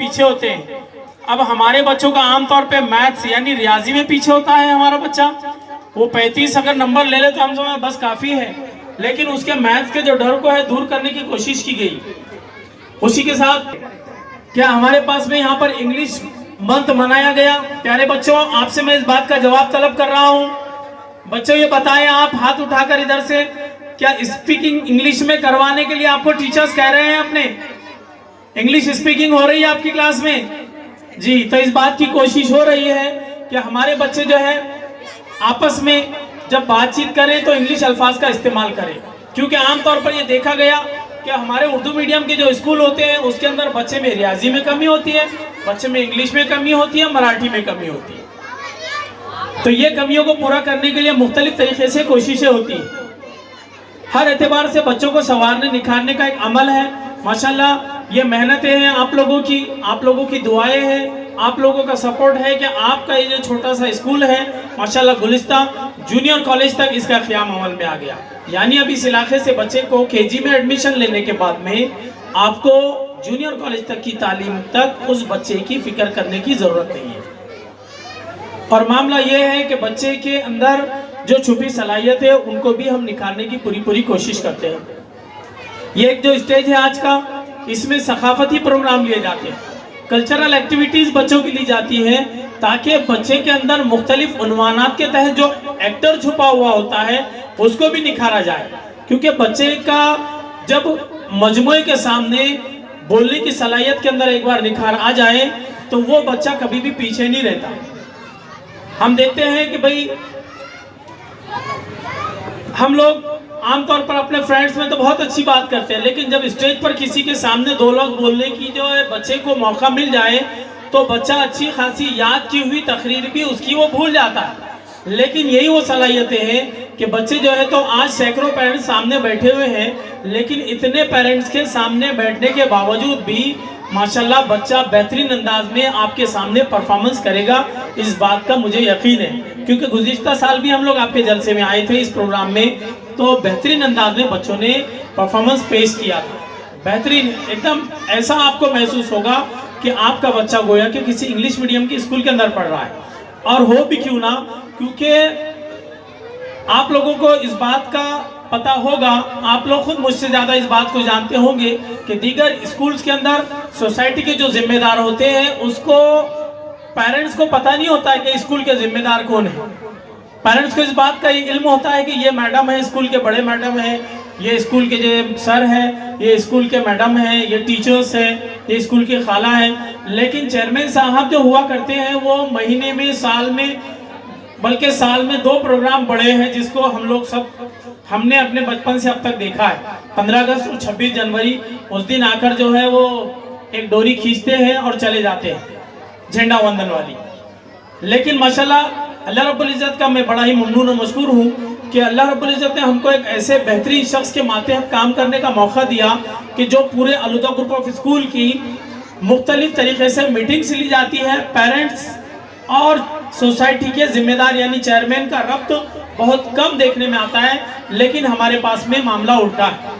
पीछे होते हैं। अब हमारे बच्चों का आमतौर पे मैथ्स यानी रियाजी में पीछे होता है हमारा बच्चा। वो 35 अगर नंबर ले ले तो हम समझ बस काफ़ी है, लेकिन उसके मैथ्स के जो डर को है दूर करने की कोशिश की गई। उसी के साथ क्या हमारे पास में यहाँ पर इंग्लिश मंथ मनाया गया। प्यारे बच्चों, आपसे मैं इस बात का जवाब तलब कर रहा हूँ। बच्चों ये बताएं, आप हाथ उठाकर इधर से, क्या स्पीकिंग इंग्लिश में करवाने के लिए आपको टीचर्स कह रहे हैं अपने इंग्लिश स्पीकिंग हो रही है आपकी क्लास में? जी, तो इस बात की कोशिश हो रही है कि हमारे बच्चे जो है आपस में जब बातचीत करें तो इंग्लिश अल्फाज का इस्तेमाल करें, क्योंकि आमतौर पर यह देखा गया कि हमारे उर्दू मीडियम के जो स्कूल होते हैं उसके अंदर बच्चे में रियाजी में कमी होती है, बच्चे में इंग्लिश में कमी होती है, मराठी में कमी होती है। तो ये कमियों को पूरा करने के लिए मुख्तलिफ तरीके से कोशिशें होती हैं। हर एतबार से बच्चों को संवारने निखारने का एक अमल है। माशाल्लाह ये मेहनतें हैं आप लोगों की दुआएं हैं, आप लोगों का सपोर्ट है कि आपका ये जो छोटा सा स्कूल है माशाल्लाह गुलिस्ता जूनियर कॉलेज तक इसका क़याम अमल में आ गया। यानी अब इस इलाके से बच्चे को केजी में एडमिशन लेने के बाद में आपको जूनियर कॉलेज तक की तालीम तक उस बच्चे की फिक्र करने की ज़रूरत नहीं है। और मामला ये है कि बच्चे के अंदर जो छुपी सलाहियत है उनको भी हम निखारने की पूरी कोशिश करते हैं। ये एक जो स्टेज है आज का, इसमें सकाफती प्रोग्राम लिए जाते हैं, कल्चरल एक्टिविटीज़ बच्चों की ली जाती हैं, ताकि बच्चे के अंदर मुख्तलिफ उन्वानात के तहत जो एक्टर छुपा हुआ होता है उसको भी निखारा जाए। क्योंकि बच्चे का जब मजमुए के सामने बोलने की सलाहियत के अंदर एक बार निखार आ जाए तो वो बच्चा कभी भी पीछे नहीं रहता। हम देखते हैं कि भाई हम लोग आमतौर पर अपने फ्रेंड्स में तो बहुत अच्छी बात करते हैं, लेकिन जब स्टेज पर किसी के सामने दो लोग बोलने की जो है बच्चे को मौका मिल जाए तो बच्चा अच्छी खासी याद की हुई तकरीर भी उसकी वो भूल जाता है। लेकिन यही वो सलाहियतें हैं कि बच्चे जो है तो आज सैकड़ों पेरेंट्स सामने बैठे हुए हैं, लेकिन इतने पेरेंट्स के सामने बैठने के बावजूद भी माशाल्लाह बच्चा बेहतरीन अंदाज में आपके सामने परफॉर्मेंस करेगा, इस बात का मुझे यकीन है। क्योंकि गुज़िश्ता साल भी हम लोग आपके जलसे में आए थे इस प्रोग्राम में, तो बेहतरीन अंदाज में बच्चों ने परफॉर्मेंस पेश किया था। बेहतरीन एकदम ऐसा आपको महसूस होगा कि आपका बच्चा गोया कि किसी इंग्लिश मीडियम के स्कूल के अंदर पढ़ रहा है। और हो भी क्यों ना, क्योंकि आप लोगों को इस बात का पता होगा, आप लोग खुद मुझसे ज़्यादा इस बात को जानते होंगे कि दीगर स्कूल्स के अंदर सोसाइटी के जो जिम्मेदार होते हैं उसको पेरेंट्स को पता नहीं होता है कि स्कूल के जिम्मेदार कौन है। पेरेंट्स को इस बात का इल्म होता है कि ये मैडम है, स्कूल के बड़े मैडम हैं, ये स्कूल के जो सर हैं, ये स्कूल के मैडम हैं, ये टीचर्स हैं, ये स्कूल के खाला हैं। लेकिन चेयरमैन साहब जो हुआ करते हैं वो महीने में, साल में, बल्कि साल में 2 प्रोग्राम बड़े हैं जिसको हम लोग सब हमने अपने बचपन से अब तक देखा है। 15 अगस्त और 26 जनवरी, उस दिन आकर जो है वो एक डोरी खींचते हैं और चले जाते हैं, झंडा वंदन वाली। लेकिन माशाल्लाह अल्लाह रब्बुल इज़्ज़त का मैं बड़ा ही ममनून और मशकूर हूँ कि अल्लाह रब्बुल इज़्ज़त ने हमको एक ऐसे बेहतरीन शख्स के मातहत काम करने का मौका दिया कि जो पूरे अलुदा ग्रुप ऑफ स्कूल की मुख्तलिफ तरीके से मीटिंग्स ली जाती है। पेरेंट्स और सोसाइटी के जिम्मेदार यानी चेयरमैन का रब्त बहुत कम देखने में आता है, लेकिन हमारे पास में मामला उल्टा है।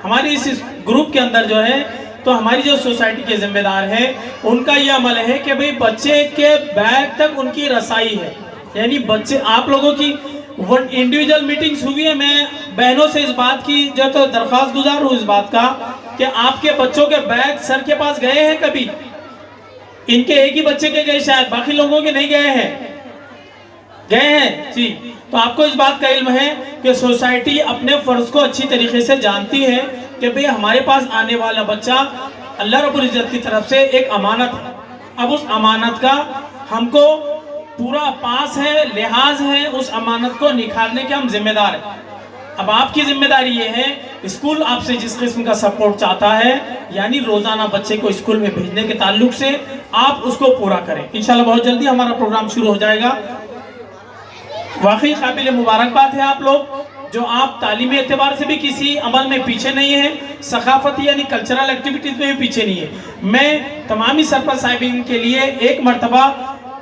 हमारे इस ग्रुप के अंदर जो है तो हमारी जो सोसाइटी के जिम्मेदार हैं उनका ये अमल है कि भाई बच्चे के बैग तक उनकी रसाई है। यानी बच्चे, आप लोगों की इंडिविजुअल मीटिंग्स हुई है, मैं बहनों से इस बात की जो तो दरख्वास्त गुजार हूँ इस बात का कि आपके बच्चों के बैग सर के पास गए हैं कभी? इनके एक ही बच्चे के गए, शायद बाकी लोगों के नहीं गए हैं। गए हैं जी। तो आपको इस बात का इल्म है कि सोसाइटी अपने फर्ज को अच्छी तरीके से जानती है कि भाई हमारे पास आने वाला बच्चा अल्लाह रब्बुल इज़्ज़त की तरफ से एक अमानत है। अब उस अमानत का हमको पूरा पास है, लिहाज है, उस अमानत को निखारने के हम जिम्मेदार हैं। अब आपकी जिम्मेदारी ये है, स्कूल आपसे जिस किस्म का सपोर्ट चाहता है यानी रोजाना बच्चे को स्कूल में भेजने के ताल्लुक से आप उसको पूरा करें। इंशाल्लाह बहुत जल्दी हमारा प्रोग्राम शुरू हो जाएगा। वाकई काबिल मुबारकबाद है आप लोग जो आप तालीमी एतबार से भी किसी अमल में पीछे नहीं है, सकाफती यानी कल्चरल एक्टिविटीज़ में भी पीछे नहीं है। मैं तमामी सरपंच साहिबीन के लिए एक मरतबा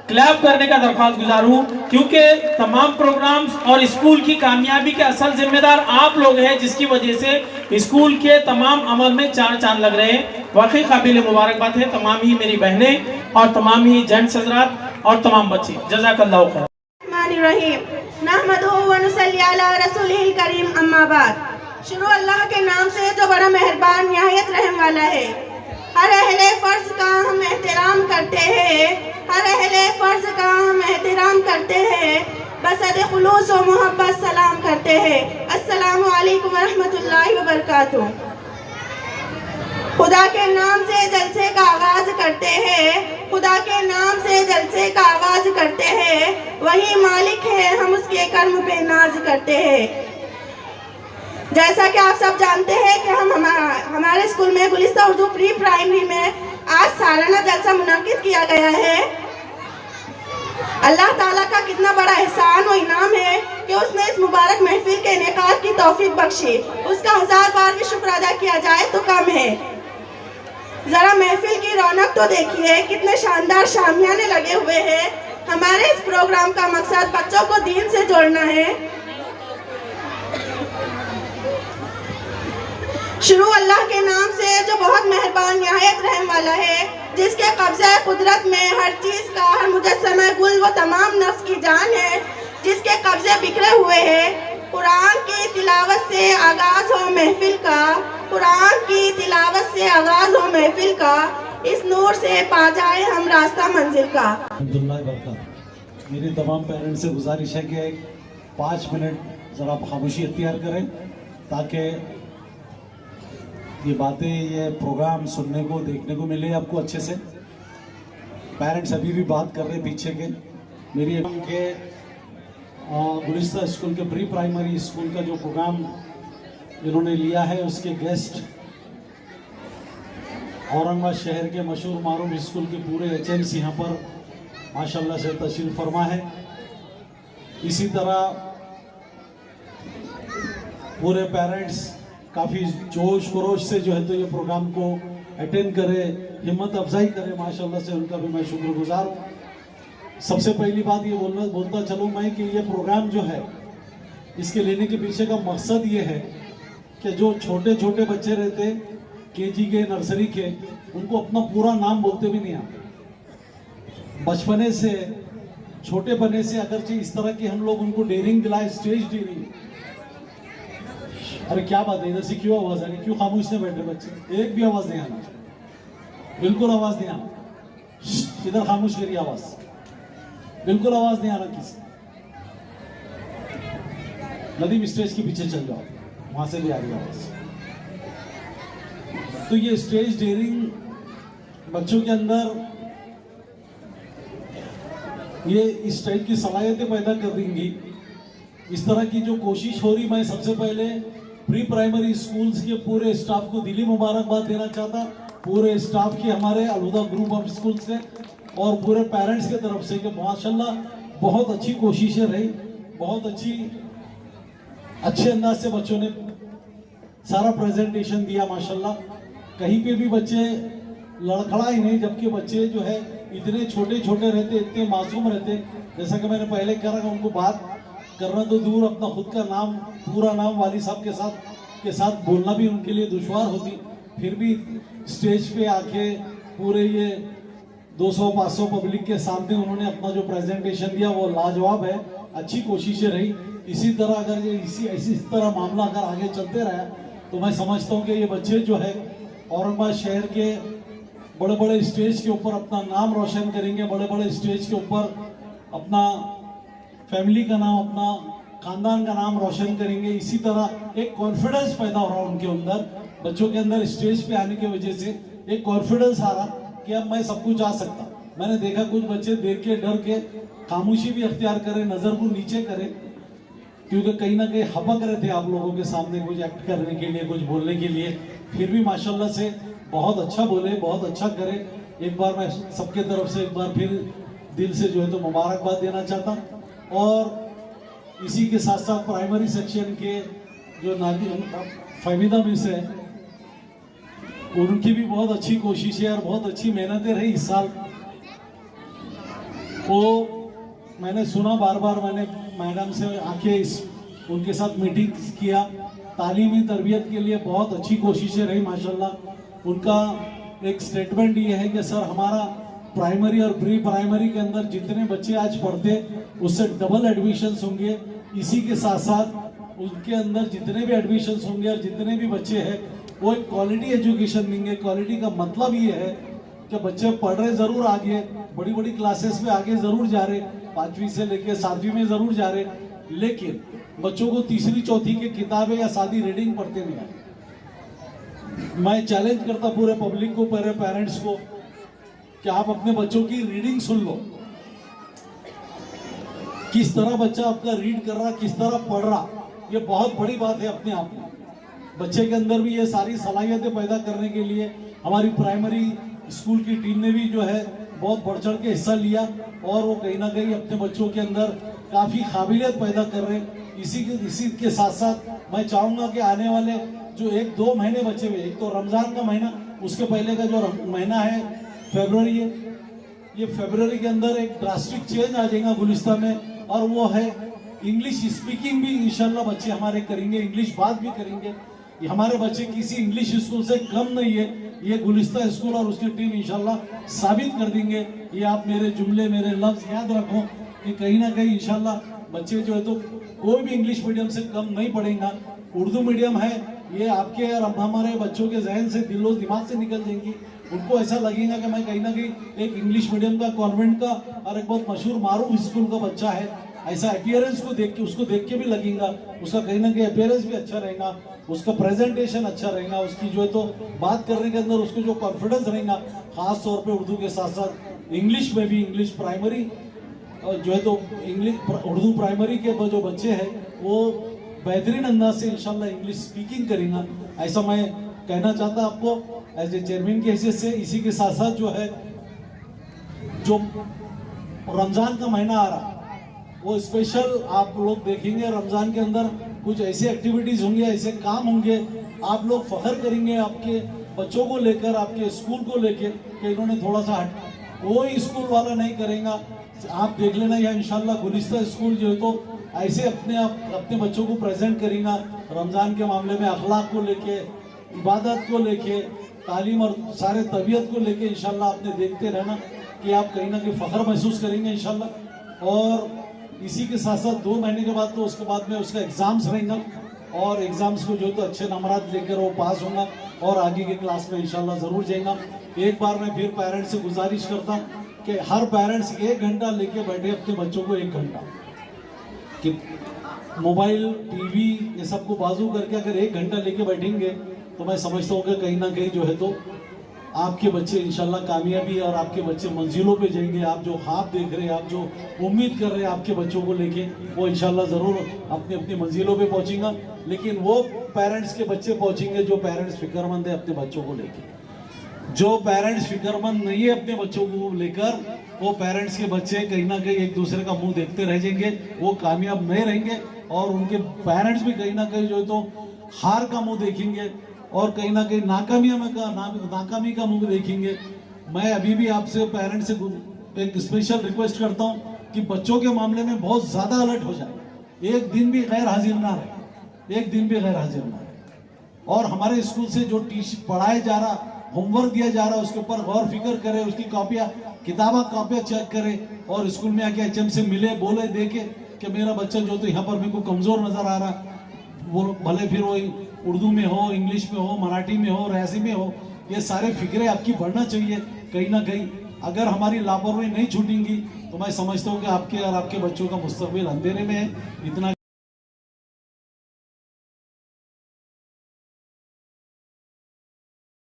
क्लैप करने का दरख्वास्त गुजार हूँ, क्योंकि तमाम प्रोग्राम्स और स्कूल की कामयाबी के असल जिम्मेदार आप लोग हैं, जिसकी वजह से स्कूल के तमाम अमल में चार चांद लग रहे हैं। वाकई काबिल मुबारकबाद है तमाम ही मेरी बहनें और तमाम ही जेंट्स हजरात और तमाम बच्चे। जज़ाकल्लाहु खैर। रहीम नहमदुहु व नुसल्ली अला रसूलिल करीम अम्मा बाद। शुरू अल्लाह के नाम से जो बड़ा मेहरबान निहायत रहम वाला है। हर अहले फर्ज का हम एहतराम करते हैं, हर अहले फर्ज का हम एहतराम करते हैं, बसद खुलूस व मोहब्बत सलाम करते हैं। अस्सलामु अलैकुम व रहमतुल्लाहि व बरकातुहू। खुदा के नाम से जलसे का आगाज करते हैं, खुदा के नाम से जलसे का आगाज करते हैं, वही मालिक है हम उसके कर्म पे नाज करते हैं। जैसा कि आप सब जानते हैं कि हमारे स्कूल में गुलिस्ता उर्दू प्री प्राइमरी में आज सालाना जलसा मुनाकिद किया गया है। अल्लाह ताला का कितना बड़ा एहसान और इनाम है कि उसने इस मुबारक महफिल के इनेकाद की तौफीक बख्शी। उसका 1000 बार भी शुक्र अदा किया जाए तो कम है। जरा महफिल की रौनक तो देखिए, कितने शानदार शामियाने लगे हुए हैं। हमारे इस प्रोग्राम का मकसद बच्चों को दीन से जोड़ना है। शुरू अल्लाह के नाम से जो बहुत मेहरबान निहायत रहम वाला है, जिसके कब्ज़े कुदरत में हर चीज़ का, हर मुजस्समा गुल व तमाम नफ्स की जान है, जिसके कब्ज़े बिखरे हुए हैं। कुरान की तिलावत से आगाज़ हो महफिल का, कुरान की तिलावत से आगाज़ हो महफिल का, इस नूर से पा जाए हम रास्ता मंजिल का। मेरी तमाम पेरेंट्स से गुजारिश है कि 5 मिनट ज़रा खामोशी इख्तियार करें ताकि ये बातें, ये प्रोग्राम सुनने को, देखने को मिले आपको अच्छे से। पेरेंट्स अभी भी बात कर रहे हैं पीछे के। मेरी के गुलिस्ता स्कूल के प्री प्राइमरी स्कूल का जो प्रोग्राम इन्होंने लिया है, उसके गेस्ट औरंगाबाद शहर के मशहूर मारूफ स्कूल के पूरे HMs यहाँ पर माशाल्लाह से तशरीफ फरमा है। इसी तरह पूरे पेरेंट्स काफ़ी जोश खरोश से जो है तो ये प्रोग्राम को अटेंड करे, हिम्मत अफजाई करे, माशाल्लाह से उनका भी मैं शुक्रगुजार हूँ। सबसे पहली बात ये बोलता चलूँ मैं कि ये प्रोग्राम जो है, इसके लेने के पीछे का मकसद ये है कि जो छोटे छोटे बच्चे रहते KG के, नर्सरी के, उनको अपना पूरा नाम बोलते भी नहीं आते। बचपने से, छोटे पने से अगरचे इस तरह की हम लोग उनको डेयरिंग दिलाए, स्टेज डेयरिंग। अरे क्या बात है, इधर से क्यों आवाज आ रही, क्यों खामोश से बैठे बच्चे? एक भी आवाज नहीं आना, बिल्कुल आवाज नहीं आना। इधर खामोश करिए, आवाज बिल्कुल आवाज नहीं आना किसी। नदीम स्टेज के पीछे चल जाओ, वहां से भी आ रही आवाज। तो ये स्टेज डेयरिंग बच्चों के अंदर ये इस टाइप की सलाहियतें पैदा कर देंगी। इस तरह की जो कोशिश हो रही, मैं सबसे पहले प्री प्राइमरी स्कूल्स के पूरे स्टाफ को दिली मुबारकबाद देना चाहता, पूरे स्टाफ की, हमारे अलहुदा ग्रुप ऑफ स्कूल से और पूरे पेरेंट्स के तरफ से कि माशाल्लाह बहुत अच्छी कोशिशें रही, बहुत अच्छे अंदाज से बच्चों ने सारा प्रेजेंटेशन दिया माशाल्लाह। कहीं पे भी बच्चे लड़खड़ा ही नहीं, जबकि बच्चे जो है इतने छोटे छोटे रहते, इतने मासूम रहते। जैसा कि मैंने पहले कहा, उनको बात करना तो दूर, अपना खुद का नाम, पूरा नाम वाली साहब के साथ बोलना भी उनके लिए दुश्वार होती। फिर भी स्टेज पे आके पूरे ये 200-500 पब्लिक के सामने उन्होंने अपना जो प्रेजेंटेशन दिया वो लाजवाब है। अच्छी कोशिशें रही। इसी तरह अगर ये इसी तरह मामला अगर आगे चलते रहा तो मैं समझता हूँ कि ये बच्चे जो है औरंगाबाद शहर के बड़े बड़े स्टेज के ऊपर अपना नाम रोशन करेंगे, बड़े बड़े स्टेज के ऊपर अपना फैमिली का नाम, अपना खानदान का नाम रोशन करेंगे। इसी तरह एक कॉन्फिडेंस पैदा हो रहा उनके अंदर, बच्चों के अंदर स्टेज पे आने की वजह से एक कॉन्फिडेंस आ रहा कि अब मैं सब कुछ आ सकता। मैंने देखा कुछ बच्चे देख के डर के खामोशी भी अख्तियार करें, नजर को नीचे करें, क्योंकि कहीं ना कहीं हबक रहे थे आप लोगों के सामने कुछ एक्ट करने के लिए, कुछ बोलने के लिए। फिर भी माशाल्लाह से बहुत अच्छा बोले, बहुत अच्छा करे। एक बार मैं सबके तरफ से एक बार फिर दिल से जो है तो मुबारकबाद देना चाहता हूँ। और इसी के साथ साथ प्राइमरी सेक्शन के जो फहमीदा मिस है, उनकी भी बहुत अच्छी कोशिश है और बहुत अच्छी मेहनतें रही इस साल। वो मैंने सुना, बार बार मैंने मैडम से आके उनके साथ मीटिंग किया तालीमी तरबियत के लिए बहुत अच्छी कोशिशें रही माशाल्लाह। उनका एक स्टेटमेंट ये है कि सर हमारा प्राइमरी और प्री प्राइमरी के अंदर जितने बच्चे आज पढ़ते उससे डबल एडमिशन्स होंगे। इसी के साथ साथ उनके अंदर जितने भी एडमिशन्स होंगे और जितने भी बच्चे हैं वो एक क्वालिटी एजुकेशन देंगे। क्वालिटी का मतलब ये है कि बच्चे पढ़ रहे जरूर आगे, बड़ी बड़ी क्लासेस में आगे जरूर जा रहे, 5वीं से लेकर 7वीं में जरूर जा रहे, लेकिन बच्चों को तीसरी चौथी की किताबें या सादी रीडिंग पढ़ते नहीं आए। मैं चैलेंज करता पूरे पब्लिक को, पूरे पेरेंट्स को कि आप अपने बच्चों की रीडिंग सुन लो, किस तरह बच्चा आपका रीड कर रहा, किस तरह पढ़ रहा, ये बहुत बड़ी बात है अपने आप में। बच्चे के अंदर भी ये सारी सलाहियतें पैदा करने के लिए हमारी प्राइमरी स्कूल की टीम ने भी जो है बहुत बढ़ चढ़ के हिस्सा लिया और वो कहीं ना कहीं अपने बच्चों के अंदर काफ़ी काबिलियत पैदा कर रहे हैं। इसी के साथ साथ मैं चाहूँगा कि आने वाले जो 1-2 महीने बचे हुए, एक तो रमज़ान का महीना, उसके पहले का जो महीना है फरवरी है, ये फरवरी के अंदर एक ड्रास्टिक चेंज आ जाएगा गुलिस्तान में, और वो है इंग्लिश स्पीकिंग भी इंशाल्लाह बच्चे हमारे करेंगे, इंग्लिश बात भी करेंगे। ये हमारे बच्चे किसी इंग्लिश स्कूल से कम नहीं है, ये गुलिस्तान स्कूल और उसकी टीम इंशाल्लाह साबित कर देंगे। ये आप मेरे जुमले, मेरे लफ्ज याद रखो कि कहीं ना कहीं इंशाल्लाह बच्चे जो है तो कोई भी इंग्लिश मीडियम से कम नहीं पढ़ेगा। उर्दू मीडियम है, ये आपके और हमारे बच्चों के जहन से, दिलो दिमाग से निकल जाएंगी। उनको ऐसा लगेगा कि मैं कहीं ना कहीं एक इंग्लिश मीडियम का, कॉन्वेंट का और एक बहुत मशहूर मारूफ स्कूल का बच्चा है, ऐसा अपीयरेंस को देख के, उसको देख के भी लगेगा, उसका कहीं ना कहीं अपीयरेंस भी अच्छा रहेगा, उसका प्रेजेंटेशन अच्छा रहेगा, उसकी जो है तो बात करने के अंदर उसको जो कॉन्फिडेंस रहेगा, खास तौर पे उर्दू के साथ साथ इंग्लिश में भी, इंग्लिश प्राइमरी जो है तो इंग्लिश उर्दू प्राइमरी के जो बच्चे हैं वो बेहतरीन अंदाज से इंशाल्लाह इंग्लिश स्पीकिंग करेंगे, ऐसा मैं कहना चाहता आपको एज ए चेयरमैन की हैसियत से। इसी के साथ साथ जो है जो रमज़ान का महीना आ रहा वो स्पेशल आप लोग देखेंगे, रमज़ान के अंदर कुछ ऐसी एक्टिविटीज़ होंगे, ऐसे काम होंगे, आप लोग फख्र करेंगे आपके बच्चों को लेकर, आपके स्कूल को लेकर कि इन्होंने थोड़ा सा कोई स्कूल वाला नहीं करेगा। आप देख लेना या इंशाल्लाह गुलिस्तान स्कूल जो है तो ऐसे अपने बच्चों को प्रेजेंट करेगा रमज़ान के मामले में, अखलाक को लेके, इबादत को लेके, तालीम और सारे तबीयत को लेके इंशाल्लाह आपने देखते रहना कि आप कहीं ना कहीं फ़ख्र महसूस करेंगे इंशाल्लाह। और इसी के साथ साथ 2 महीने के बाद तो उसके बाद में उसका एग्ज़ाम्स रहेगा और एग्ज़ाम्स को जो तो अच्छे नंबरात लेकर वो पास होगा और आगे के क्लास में इंशाल्लाह ज़रूर जाएगा। एक बार मैं फिर पेरेंट्स से गुजारिश करता हूँ कि हर पेरेंट्स 1 घंटा लेके बैठे अपने बच्चों को, 1 घंटा कि मोबाइल, टीवी ये सबको बाजू करके अगर 1 घंटा लेके बैठेंगे तो मैं समझता हूँ कि कहीं ना कहीं जो है तो आपके बच्चे इंशाल्लाह कामयाबी और आपके बच्चे मंजिलों पे जाएंगे। आप जो ख्वाब देख रहे हैं, आप जो उम्मीद कर रहे हैं आपके बच्चों को लेके, वो इंशाल्लाह ज़रूर अपनी अपनी मंजिलों पे पहुंचेगा। लेकिन वो पेरेंट्स के बच्चे पहुंचेंगे जो पेरेंट्स फिक्रमंद है अपने बच्चों को लेके। जो पेरेंट्स फिक्रमंद नहीं है अपने बच्चों को लेकर, वो पेरेंट्स के बच्चे कहीं ना कहीं एक दूसरे का मुंह देखते रह जाएंगे, वो कामयाब नहीं रहेंगे और उनके पेरेंट्स भी कहीं ना कहीं जो है तो हार का मुंह देखेंगे और कहीं ना कहीं नाकामी का मुंह देखेंगे। मैं अभी भी आपसे पेरेंट्स से एक स्पेशल रिक्वेस्ट करता हूं कि बच्चों के मामले में बहुत ज्यादा अलर्ट हो जाए, एक दिन भी गैर हाजिर ना रहे, एक दिन भी गैर हाजिर ना रहे। और हमारे स्कूल से जो पढ़ाया जा रहा, होमवर्क दिया जा रहा, उसके ऊपर गौर फिक्र करे, उसकी कॉपियाँ कापियाँ चेक करे और स्कूल में आके HM से मिले, बोले, देखे कि मेरा बच्चा जो तो यहाँ पर मेरे को कमजोर नजर आ रहा, वो भले फिर वो उर्दू में हो, इंग्लिश में हो, मराठी में हो, रियाजी में हो, ये सारे फिक्रे आपकी बढ़ना चाहिए। कहीं ना कहीं अगर हमारी लापरवाही नहीं छूटेंगी तो मैं समझता हूँ कि आपके और आपके बच्चों का मुस्तकबिल अंधेरे में है। इतना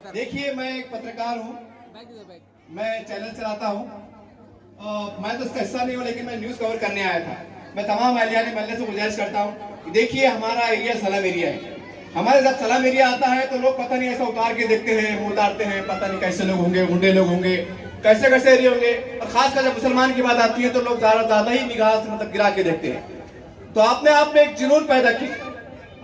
देखिए, मैं एक पत्रकार हूँ, मैं चैनल चलाता हूँ, मैं तो इसका हिस्सा नहीं हूँ लेकिन मैं न्यूज़ कवर करने आया था। मैं तमाम अहलियाने महल्ले से गुजारिश करता हूँ, देखिए हमारा एरिया सलाम एरिया है। हमारे जब सलाम एरिया आता है तो लोग पता नहीं ऐसा उतार के देखते हैं, मुंह उतारते हैं, पता नहीं कैसे लोग होंगे, गुंडे लोग होंगे, कैसे कैसे एरिया होंगे। और खासकर जब मुसलमान की बात आती है तो लोग ज्यादा ही निगाह से मतलब गिरा के देखते हैं। तो अपने आप में एक जुनून पैदा कीजिए,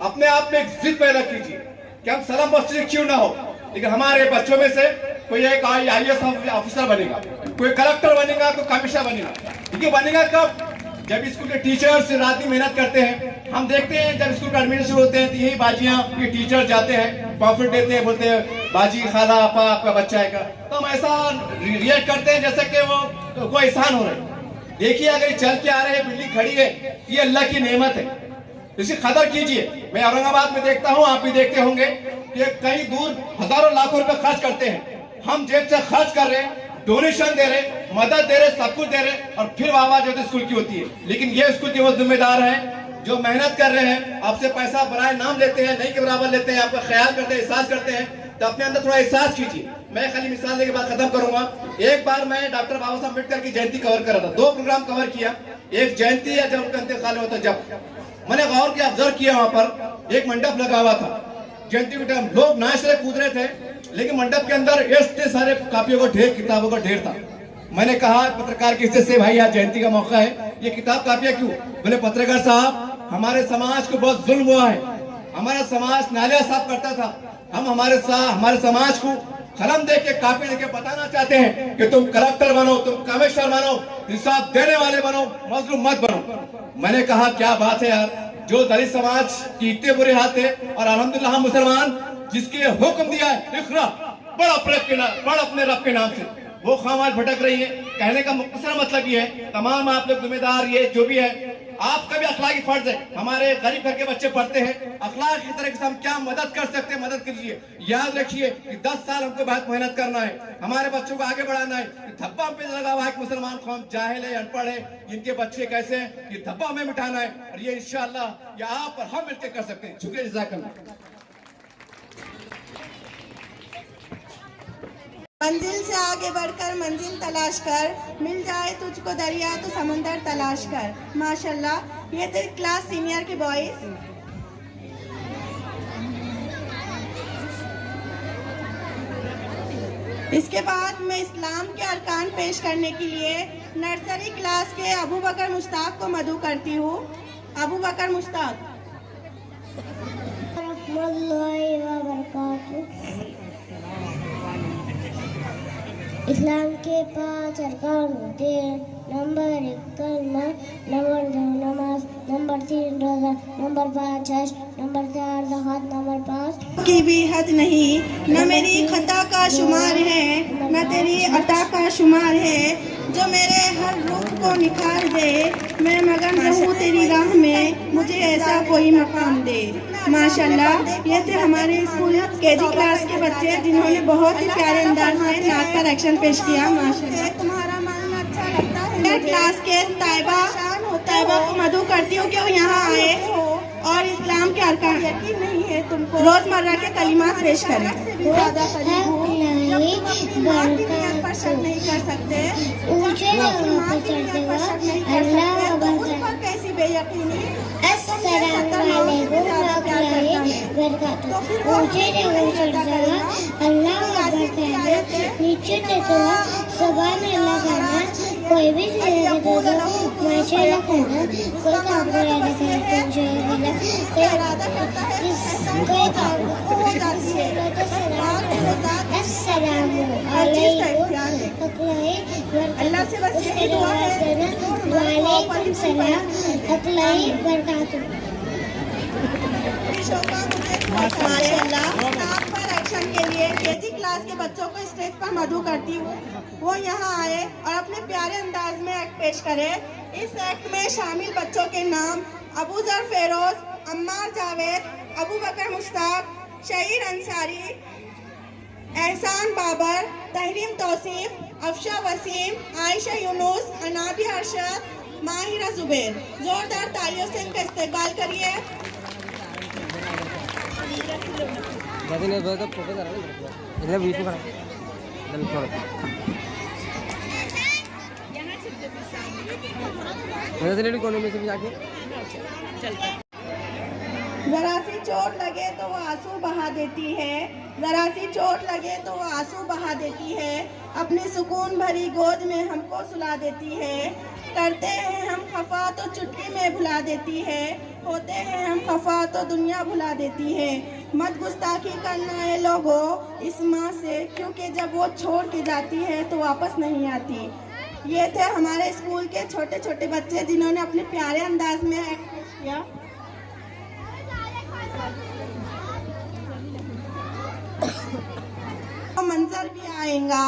अपने आप में एक जिद पैदा कीजिए कि हम सलाम मस्जिद क्यों ना हो, लेकिन हमारे बच्चों में से कोई एक IAS ऑफिसर बनेगा, कोई कलेक्टर बनेगा, कोई कमिश्नर बनेगा। ये बनेगा कब? जब स्कूल के टीचर्स रात में मेहनत करते हैं, हम देखते हैं जब स्कूल का एडमिशन शुरू होते हैं तो यही बाजियां ये टीचर जाते हैं, पॉम्फलेट देते हैं, बोलते हैं बाजी खाला आपा आपका बच्चा है का, तो हम ऐसा रिएक्ट करते हैं जैसे कि वो कोई एहसान हो रहा है। देखिए अगर चल के आ रहे हैं, बिल्डिंग खड़ी है, ये अल्लाह की नेमत है, इसकी कदर कीजिए। मैं औरंगाबाद में देखता हूँ, आप भी देखते होंगे कि कहीं दूर हजारों लाखों रुपए खर्च करते हैं, हम जेब से खर्च कर रहे हैं, डोनेशन दे रहे, मदद दे रहे, सब कुछ दे रहे, और फिर वाह जो तो स्कूल की होती है। लेकिन ये स्कूल के वो जिम्मेदार हैं जो मेहनत कर रहे हैं, आपसे पैसा बराए नाम लेते हैं, नहीं के बराबर लेते हैं, आपका ख्याल करते हैं, एहसास करते हैं, तो अपने अंदर थोड़ा एहसास कीजिए। मैं खाली मिसाल देके बात खत्म करूंगा। एक बार मैं डॉक्टर बाबा साहब अम्बेडकर की जयंती कवर कर रहा था, 2 प्रोग्राम कवर किया। एक जयंती है जब उनका इंतकाल हुआ था, जब मैंने गौर किया, ऑब्जर्व किया, वहां पर एक मंडप लगा हुआ था जयंती के टाइम, लोग नाच रहे कूद रहे थे, लेकिन मंडप के अंदर इतने सारे कापियों का ढेर, किताबों का ढेर था। मैंने कहा पत्रकार की इज्जत से, भाई आज जयंती का मौका है, ये किताब कापियां क्यों? बोले पत्रकार साहब, हमारे समाज को बहुत जुल्म हुआ है, हमारा समाज नालियां साफ करता था, हम हमारे समाज को कलम दे के कापी दे के बताना चाहते हैं कि तुम कलेक्टर बनो, तुम कमिश्नर बनो, हिसाब देने वाले बनो, मजलूम मत बनो। मैंने कहा क्या बात है यार, जो दलित समाज की इतने बुरे हाथ है, और अल्हम्दुलिल्लाह हम मुसलमान जिसके हुक्म दिया है इकरा, पढ़ अपने रब के नाम से, वो खामाज भटक रही है। कहने का मुख्तसर मतलब ये है, तमाम आप लोग जिम्मेदार, ये जो भी है, आपका भी अखलाकी फर्ज है। हमारे गरीब घर के बच्चे पढ़ते हैं, अखलाक की तरह से हम क्या मदद कर सकते हैं, मदद कीजिए। याद रखिए कि 10 साल हमको बहुत मेहनत करना है, हमारे बच्चों को आगे बढ़ाना है। धब्बा पे लगा हुआ है कि मुसलमान कौम जाहिल है, अनपढ़ है, इनके बच्चे कैसे हैं, ये धब्बा हमें मिटाना है, और ये इंशाअल्लाह ये आप और हम मिलकर कर सकते हैं। शुक्रिया, जज़ाकल्लाह। मंजिल से आगे बढ़कर मंजिल तलाश कर, मिल जाए तुझको दरिया तो समंदर तलाश कर। माशाल्लाह, ये थे क्लास सीनियर के बॉयज। इसके बाद मैं इस्लाम के अरकान पेश करने के लिए नर्सरी क्लास के अबू बकर मुश्ताक को मदऊ करती हूँ। अबू बकर मुश्ताक। इस्लाम के 5 अरकान होते हैं। नंबर 1 कलमा, नंबर 2 नमाज, नंबर 3 रोज़ा, नंबर 5 हज, नंबर 4 ज़कात, नंबर 5 की भी हद नहीं, न मेरी खता का शुमार है, न तेरी अता का शुमार है, जो मेरे हर रूप को निखार दे, मैं मगन रहूं तेरी राह में, मुझे ऐसा कोई मकाम दे। माशाल्लाह, ये थे हमारे स्कूल केजी क्लास के बच्चे जिन्होंने बहुत ही प्यारे अंदाज में नाच का एक्शन पेश किया। माशाल्लाह, तुम्हारा मानना अच्छा लगता है। क्लास के ताइबा को मदऊ करती हूँ कि वो यहाँ आए और इस्लाम के अरकान यकीन नहीं है तुमको रोजमर्रा के कलिमात पेश करें। ज़्यादा करीब हो, पर शक नहीं कर सकते, ऊंचे जगहों पर चढ़ते वक्त अल्लाह उस पर कैसी बेयकीनी। ऊंचे जगहों चढ़ते वक्त अल्लाह नीचे देते वक्त सुभान अल्लाह कहना, कोई भी माशाल्लाह कहना, कोई काम कराने का कोई इरादा करता है, कोई काम हो जाती है। अल्लाह से बस यही दुआ है। वालेकुम सलाम अतलाई बरकातुहू। माशाल्लाह, नाम पर एक्शन के लिए केजी क्लास के बच्चों को स्टेज पर मदऊ करती हूँ, वो यहाँ आए और अपने प्यारे अंदाज में एक्ट पेश करे। इस एक्ट में शामिल बच्चों के नाम अबूजर फेरोज, अम्मार जावेद, अबू बकर मुश्ताक, शहीर अंसारी, एहसान बाबर, तहरीम तौसीफ, अफशा वसीम, आयशा यूनुस, अनाबी अरशद, माहिरा जुबैर। जोरदार तालियों से इनका इस्तेकबाल करिए। जरा सी चोट लगे तो वो आंसू बहा देती है, जरा सी चोट लगे तो वो आंसू बहा देती है, अपनी सुकून भरी गोद में हमको सुला देती है। करते हैं हम खफा तो चुटकी में भुला देती है, होते हैं हम खफा तो दुनिया भुला देती है। मत गुस्ताखी करना है लोगों इस माँ से, क्योंकि जब वो छोड़ के जाती है तो वापस नहीं आती। ये थे हमारे स्कूल के छोटे छोटे बच्चे जिन्होंने अपने प्यारे अंदाज में एक्ट किया। वो मंजर भी आएगा,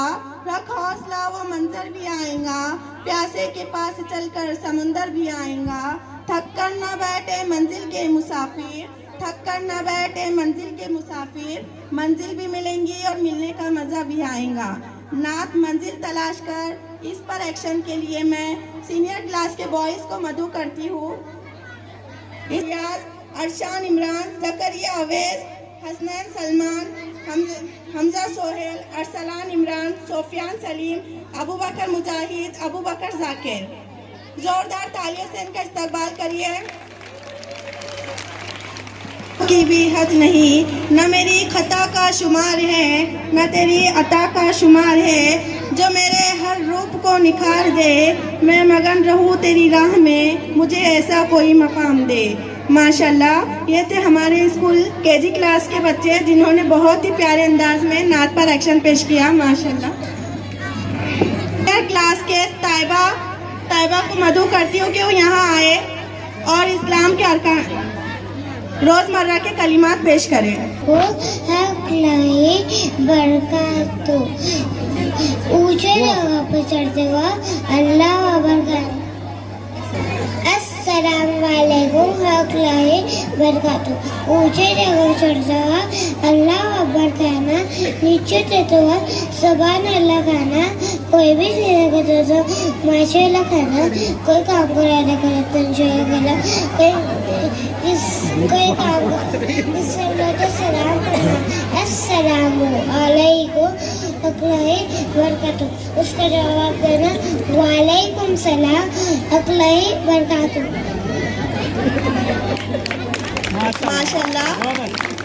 रख हौसला, वो मंजर भी आएगा, प्यासे के पास चलकर समुंदर भी आएगा। थक कर न बैठे मंजिल के मुसाफिर, थक कर न बैठे मंजिल के मुसाफिर, मंजिल भी मिलेंगी और मिलने का मजा भी आएगा। नात मंजिल तलाश कर, इस पर एक्शन के लिए मैं सीनियर क्लास के बॉयज को मदऊ करती हूँ। इलियास, अरशान इमरान, जकरिया अवैस, हसनैन सलमान, हमजा सोहेल, अरसलान इमरान, सोफियान सलीम, अबू बकर मुजाहिद, अबू बकर जाकिर। जोरदार तालियों से इनका इस्तकबाल करिए। की भी हद नहीं, न मेरी खता का शुमार है, न तेरी अता का शुमार है, जो मेरे हर रूप को निखार दे, मैं मगन रहूं तेरी राह में, मुझे ऐसा कोई मकाम दे। माशाल्लाह, ये थे हमारे स्कूल केजी क्लास के बच्चे जिन्होंने बहुत ही प्यारे अंदाज में नात पर एक्शन पेश किया। माशाल्लाह। क्लास के ताइबा को मदऊ करती हूँ कि वो यहाँ आए और इस्लाम के अरकान रोजमर्रा के कलिमात पेश करें। वो हकलाई बरकातो, ऊंचे जगह पर चढ़ते हुआ अल्लाह बरकातो। अस्सलाम वालेकुम हकलाई बरकातो, ऊंचे जगह चढ़ता हुआ अल्लाह अकबर कहना, नीचे देते हुआ सुभान अल्लाह कहना, कोई भी सीधा करता तो माशाअल्लाह कहना, कोई काम को रहने का करना, कोई काम सलाम करना, अस्सलामु अलैकुम अकलाई बरकातो, उसका जवाब देना वालेकुम सलाम अकलाई बरकातो। माशाल्लाह।